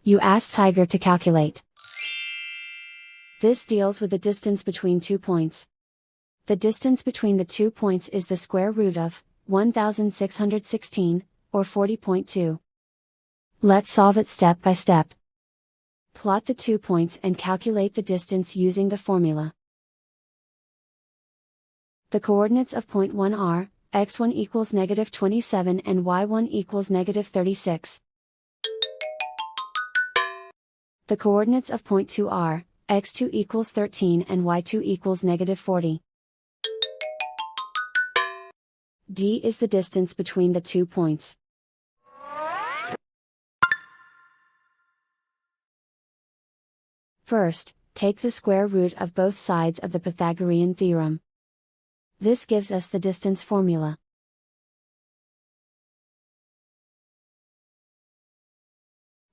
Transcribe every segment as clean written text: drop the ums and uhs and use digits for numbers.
You ask Tiger to calculate. This deals with the distance between 2 points. The distance between the 2 points is the square root of 1616, or 40.2. Let's solve it step by step. Plot the 2 points and calculate the distance using the formula. The coordinates of point 1 are, x1 equals -27 and y1 equals -36. The coordinates of point 2 are, x2 equals 13 and y2 equals -40. D is the distance between the 2 points. First, take the square root of both sides of the Pythagorean theorem. This gives us the distance formula.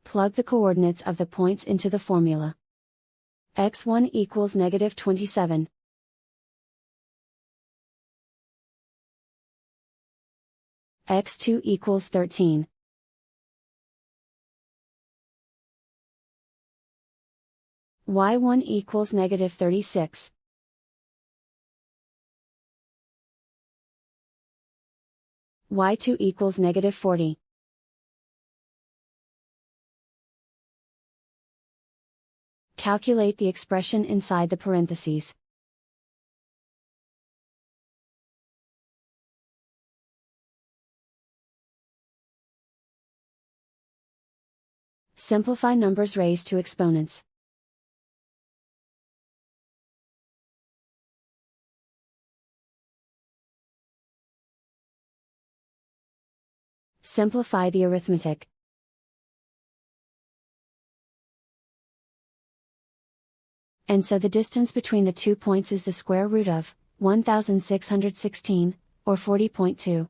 Plug the coordinates of the points into the formula. x1 equals -27. x2 equals 13. y1 equals -36. y2 equals -40. Calculate the expression inside the parentheses. Simplify numbers raised to exponents. Simplify the arithmetic. And so the distance between the 2 points is the square root of 1616, or 40.2.